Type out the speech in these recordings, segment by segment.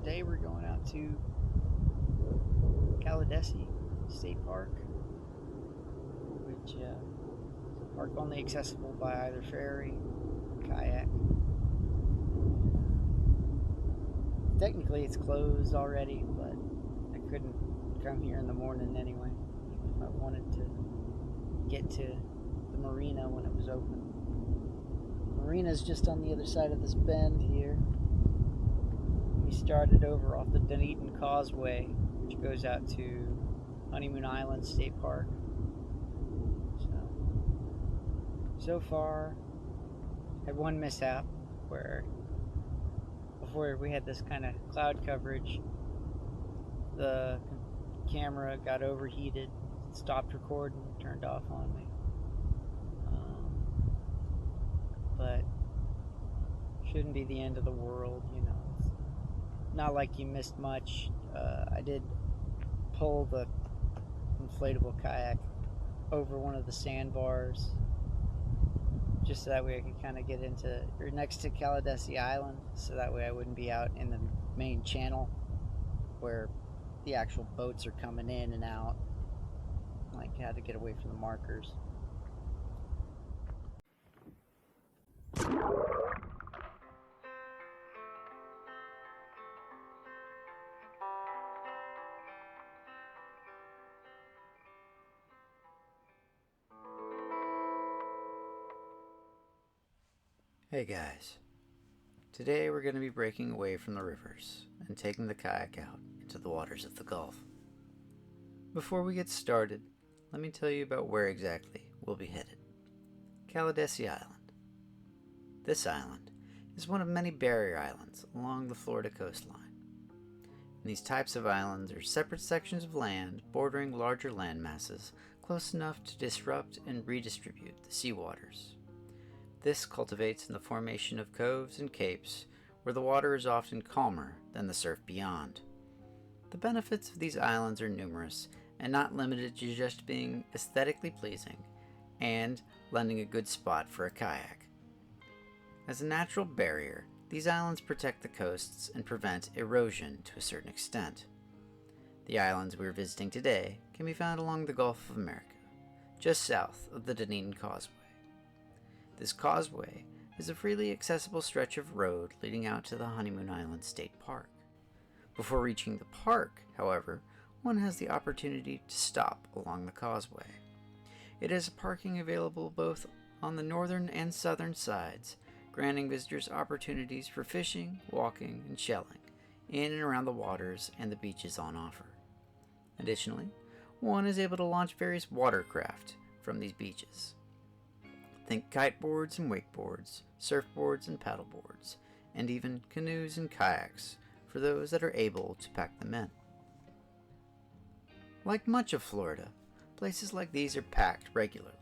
Today we're going out to Caladesi State Park, which is a park only accessible by either ferry or kayak. Technically it's closed already, but I couldn't come here in the morning anyway, even if I wanted to get to the marina when it was open. The marina's just on the other side of this bend here. We started over off the Dunedin Causeway, which goes out to Honeymoon Island State Park. So far, had one mishap where before we had this kind of cloud coverage, the camera got overheated, stopped recording, turned off on me. But shouldn't be the end of the world, you know. It's not like you missed much. I did pull the inflatable kayak over one of the sandbars, just so that way I could kind of get into, or next to Caladesi Island, so that way I wouldn't be out in the main channel where the actual boats are coming in and out. Like, had to get away from the markers. Hey guys, today we're going to be breaking away from the rivers and taking the kayak out into the waters of the Gulf. Before we get started, let me tell you about where exactly we'll be headed. Caladesi Island. This island is one of many barrier islands along the Florida coastline. And these types of islands are separate sections of land bordering larger land masses close enough to disrupt and redistribute the seawaters. This cultivates in the formation of coves and capes where the water is often calmer than the surf beyond. The benefits of these islands are numerous and not limited to just being aesthetically pleasing and lending a good spot for a kayak. As a natural barrier, these islands protect the coasts and prevent erosion to a certain extent. The islands we're visiting today can be found along the Gulf of America, just south of the Dunedin Causeway. This causeway is a freely accessible stretch of road leading out to the Honeymoon Island State Park. Before reaching the park, however, one has the opportunity to stop along the causeway. It has parking available both on the northern and southern sides, granting visitors opportunities for fishing, walking, and shelling in and around the waters and the beaches on offer. Additionally, one is able to launch various watercraft from these beaches. Think kiteboards and wakeboards, surfboards and paddleboards, and even canoes and kayaks for those that are able to pack them in. Like much of Florida, places like these are packed regularly.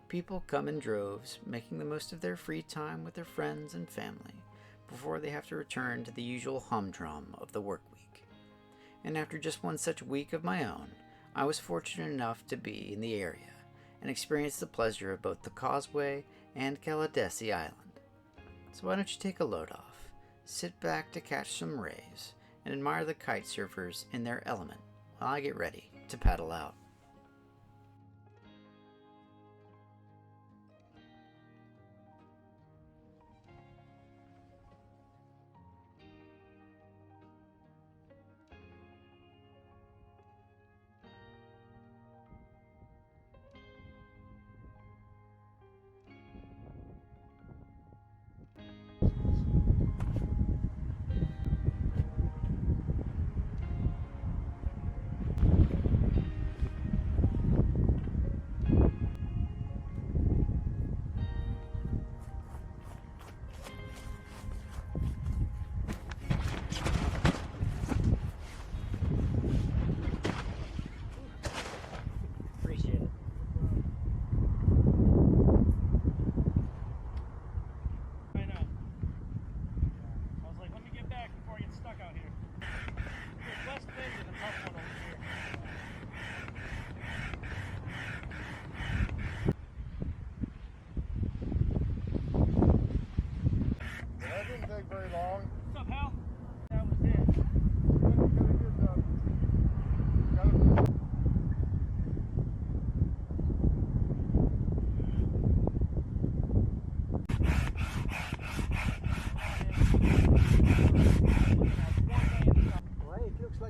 People come in droves, making the most of their free time with their friends and family before they have to return to the usual humdrum of the work week. And after just one such week of my own, I was fortunate enough to be in the area and experience the pleasure of both the causeway and Caladesi Island. So why don't you take a load off, sit back to catch some rays, and admire the kite surfers in their element while I get ready to paddle out. That didn't take very long. What's up, Hal? That was it.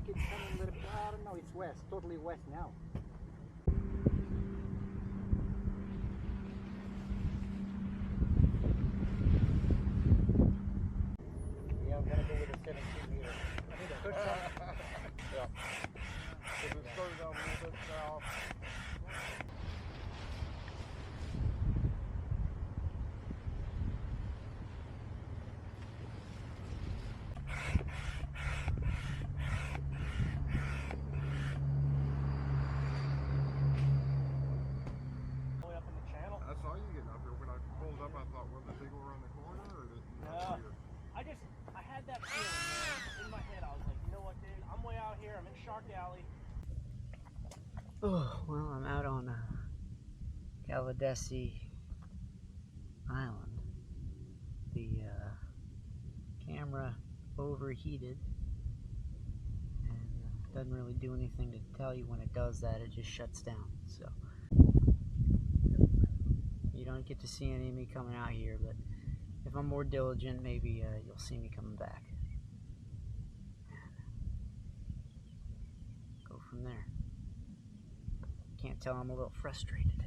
like it's coming a little bit, I don't know, it's west, totally west now. Yeah, I'm gonna go with a 17 meter. I need a push up. Yeah. So it started down a little bit south. I saw you getting up here. When I pulled up, I thought, well, did they go around the corner or did you not see her? I had that feeling, man. In my head, I was like, you know what, dude? I'm way out here. I'm in Shark Alley. Oh, well, I'm out on Caladesi Island. The camera overheated and doesn't really do anything to tell you when it does that. It just shuts down. So you don't get to see any of me coming out here, but if I'm more diligent, maybe you'll see me coming back. Go from there. Can't tell I'm a little frustrated.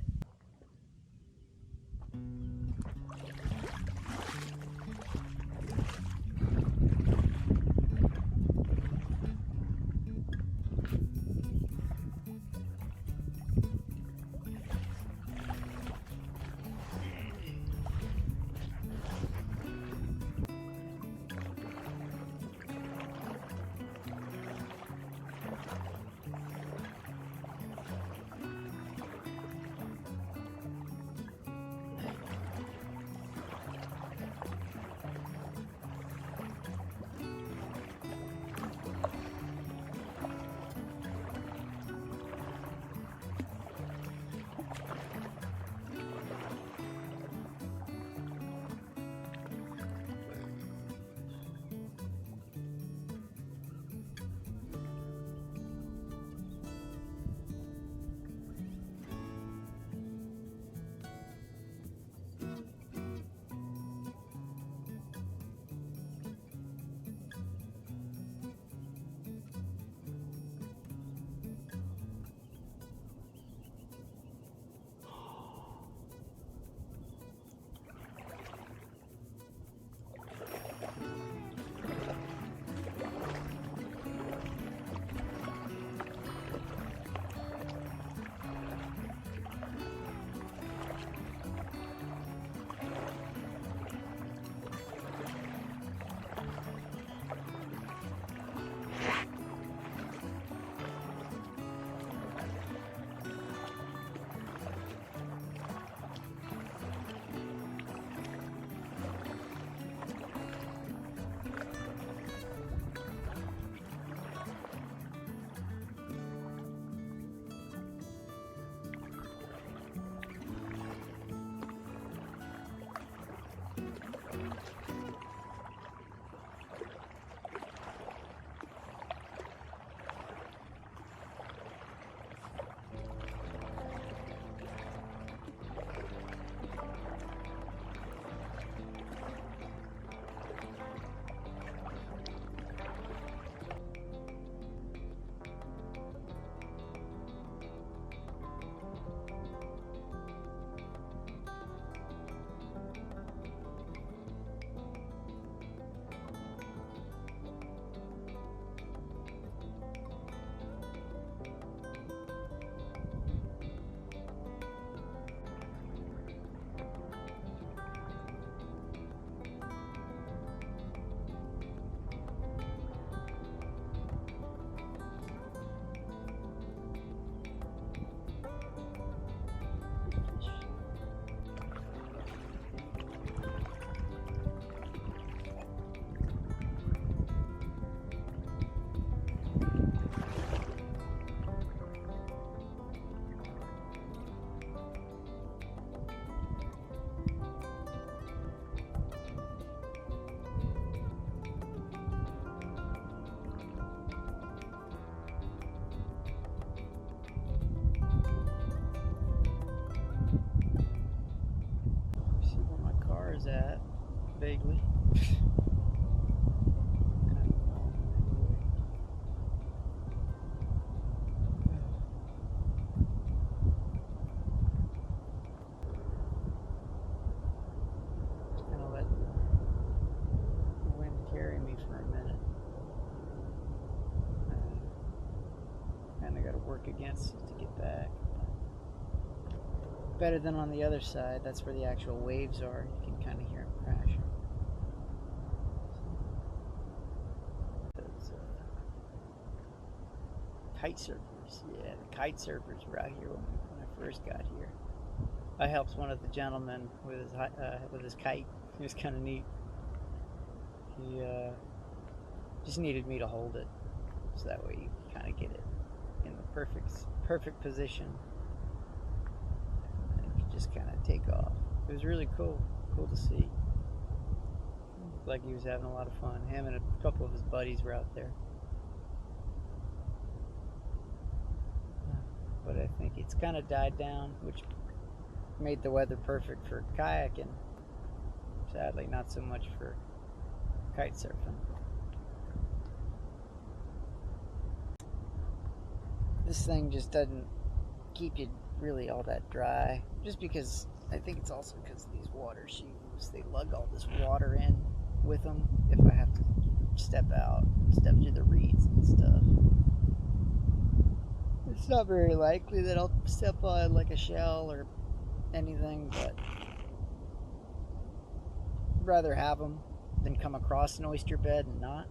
That vaguely. me for a minute. Kind of got to work against it to get back. Better than on the other side. That's where the actual waves are. You can kind of hear them crashing. Those kite surfers. Yeah, the kite surfers were out here when I first got here. I helped one of the gentlemen with his kite. It was kind of neat. He just needed me to hold it, so that way you kind of get it in the perfect position. And you just kind of take off. It was really cool to see. Looked like he was having a lot of fun. Him and a couple of his buddies were out there. But I think it's kind of died down, which made the weather perfect for kayaking. Sadly, not so much for kite surfing. This thing just doesn't keep you really all that dry, just because I think it's also because of these water shoes. They lug all this water in with them if I have to step out, step through the reeds and stuff. It's not very likely that I'll step on like a shell or anything, but I'd rather have them than come across an oyster bed and not.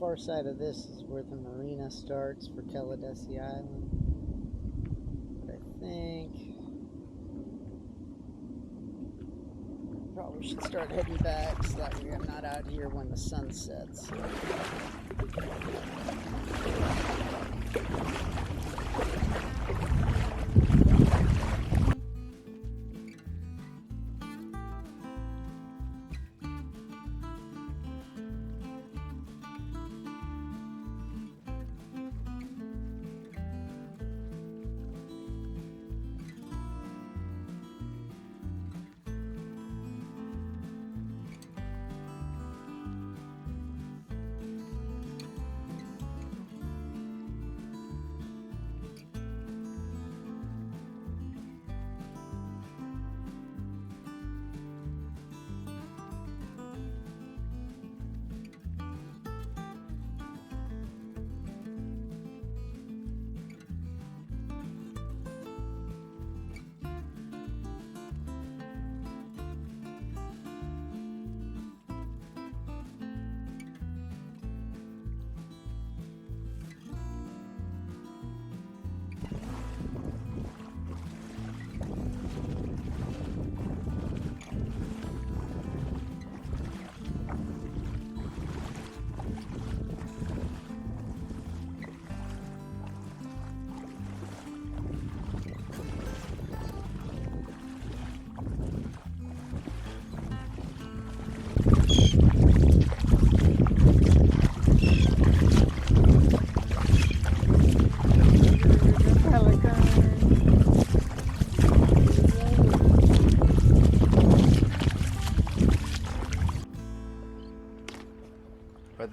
Far side of this is where the marina starts for Caladesi Island. But I think probably should start heading back so that way I'm not out here when the sun sets.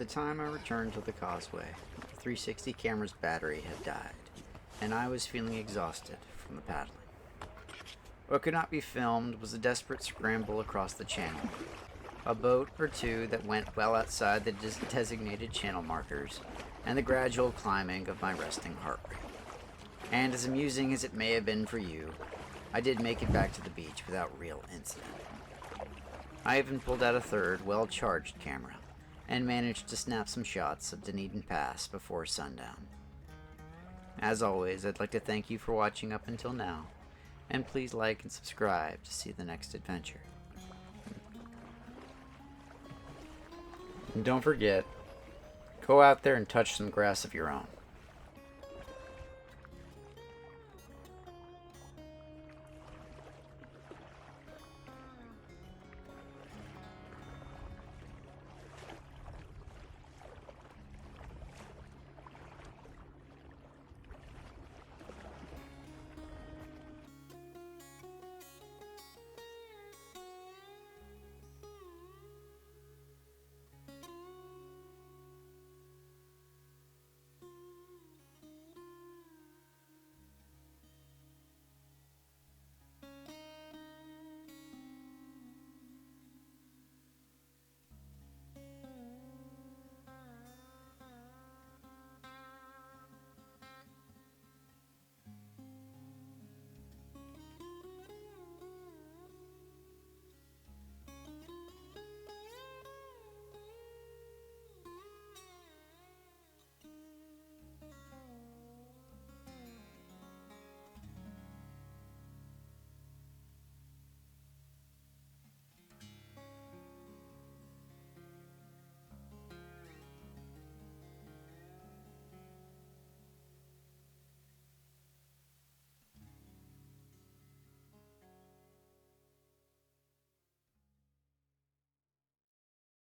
time I returned to the causeway, the 360 camera's battery had died, and I was feeling exhausted from the paddling. What could not be filmed was a desperate scramble across the channel, a boat or two that went well outside the designated channel markers, and the gradual climbing of my resting heart rate. And as amusing as it may have been for you, I did make it back to the beach without real incident. I even pulled out a third, well-charged camera, and managed to snap some shots of Dunedin Pass before sundown. As always, I'd like to thank you for watching up until now, and please like and subscribe to see the next adventure. And don't forget, go out there and touch some grass of your own.